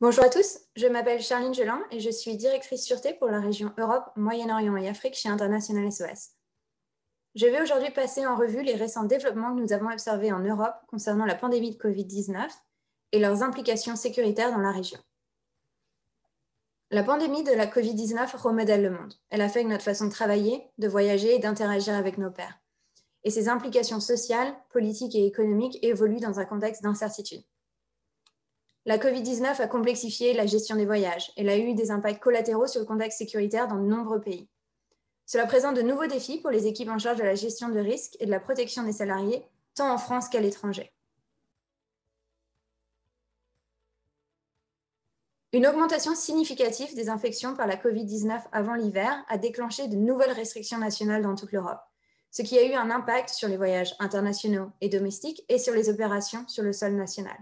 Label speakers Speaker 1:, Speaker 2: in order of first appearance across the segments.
Speaker 1: Bonjour à tous, je m'appelle Charline Gelin et je suis directrice sûreté pour la région Europe, Moyen-Orient et Afrique chez International SOS. Je vais aujourd'hui passer en revue les récents développements que nous avons observés en Europe concernant la pandémie de Covid-19 et leurs implications sécuritaires dans la région. La pandémie de la Covid-19 remodèle le monde. Elle affecte notre façon de travailler, de voyager et d'interagir avec nos pairs. Et ses implications sociales, politiques et économiques évoluent dans un contexte d'incertitude. La Covid-19 a complexifié la gestion des voyages. Elle a eu des impacts collatéraux sur le contexte sécuritaire dans de nombreux pays. Cela présente de nouveaux défis pour les équipes en charge de la gestion de risques et de la protection des salariés, tant en France qu'à l'étranger. Une augmentation significative des infections par la Covid-19 avant l'hiver a déclenché de nouvelles restrictions nationales dans toute l'Europe, ce qui a eu un impact sur les voyages internationaux et domestiques et sur les opérations sur le sol national.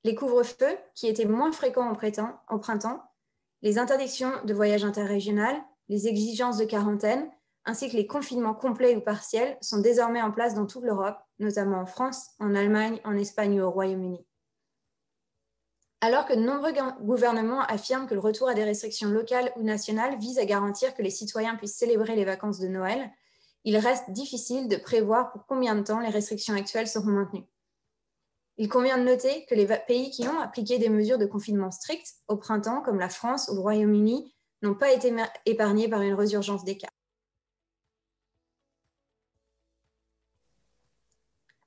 Speaker 1: Les couvre-feux, qui étaient moins fréquents au printemps, les interdictions de voyage interrégional, les exigences de quarantaine, ainsi que les confinements complets ou partiels sont désormais en place dans toute l'Europe, notamment en France, en Allemagne, en Espagne ou au Royaume-Uni. Alors que de nombreux gouvernements affirment que le retour à des restrictions locales ou nationales vise à garantir que les citoyens puissent célébrer les vacances de Noël, il reste difficile de prévoir pour combien de temps les restrictions actuelles seront maintenues. Il convient de noter que les pays qui ont appliqué des mesures de confinement strictes au printemps, comme la France ou le Royaume-Uni, n'ont pas été épargnés par une résurgence des cas.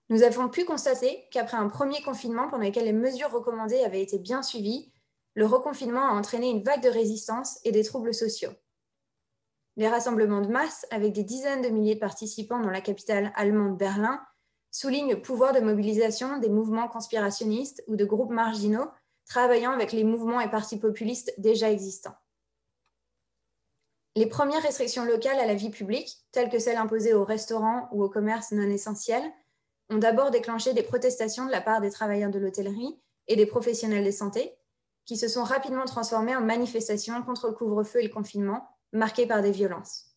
Speaker 1: Nous avons pu constater qu'après un premier confinement pendant lequel les mesures recommandées avaient été bien suivies, le reconfinement a entraîné une vague de résistance et des troubles sociaux. Les rassemblements de masse, avec des dizaines de milliers de participants dans la capitale allemande Berlin, souligne le pouvoir de mobilisation des mouvements conspirationnistes ou de groupes marginaux travaillant avec les mouvements et partis populistes déjà existants. Les premières restrictions locales à la vie publique, telles que celles imposées aux restaurants ou aux commerces non essentiels, ont d'abord déclenché des protestations de la part des travailleurs de l'hôtellerie et des professionnels de santé, qui se sont rapidement transformées en manifestations contre le couvre-feu et le confinement, marquées par des violences.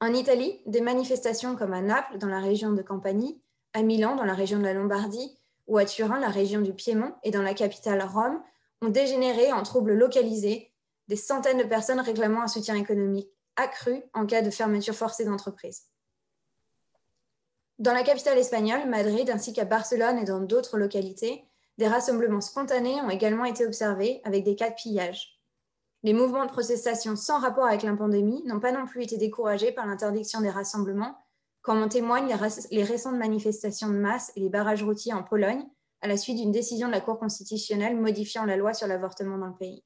Speaker 1: En Italie, des manifestations comme à Naples, dans la région de Campanie, à Milan, dans la région de la Lombardie, ou à Turin, la région du Piémont, et dans la capitale Rome, ont dégénéré en troubles localisés, des centaines de personnes réclamant un soutien économique accru en cas de fermeture forcée d'entreprises. Dans la capitale espagnole, Madrid, ainsi qu'à Barcelone et dans d'autres localités, des rassemblements spontanés ont également été observés avec des cas de pillage. Les mouvements de protestation sans rapport avec la pandémie n'ont pas non plus été découragés par l'interdiction des rassemblements, comme en témoignent les récentes manifestations de masse et les barrages routiers en Pologne, à la suite d'une décision de la Cour constitutionnelle modifiant la loi sur l'avortement dans le pays.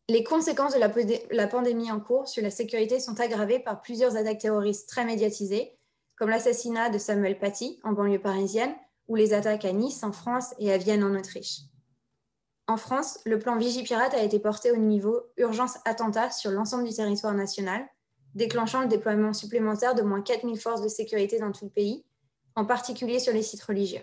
Speaker 1: Les conséquences de la pandémie en cours sur la sécurité sont aggravées par plusieurs attaques terroristes très médiatisées, comme l'assassinat de Samuel Paty en banlieue parisienne, ou les attaques à Nice en France et à Vienne en Autriche. En France, le plan Vigipirate a été porté au niveau urgence attentat sur l'ensemble du territoire national, déclenchant le déploiement supplémentaire de moins 4000 forces de sécurité dans tout le pays, en particulier sur les sites religieux.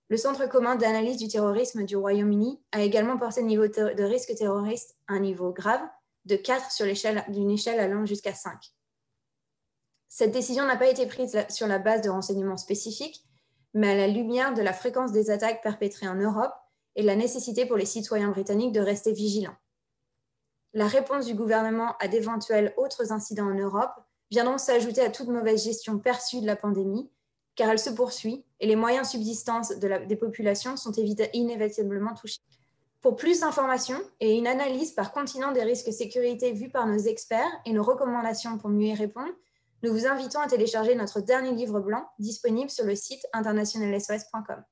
Speaker 1: Le Centre commun d'analyse du terrorisme du Royaume-Uni a également porté le niveau de risque terroriste à un niveau grave, de 4 d'une échelle allant jusqu'à 5. Cette décision n'a pas été prise sur la base de renseignements spécifiques, mais à la lumière de la fréquence des attaques perpétrées en Europe et de la nécessité pour les citoyens britanniques de rester vigilants. La réponse du gouvernement à d'éventuels autres incidents en Europe viendront s'ajouter à toute mauvaise gestion perçue de la pandémie, car elle se poursuit et les moyens de subsistance des populations sont inévitablement touchés. Pour plus d'informations et une analyse par continent des risques sécurité vus par nos experts et nos recommandations pour mieux y répondre, nous vous invitons à télécharger notre dernier livre blanc disponible sur le site internationalsos.com.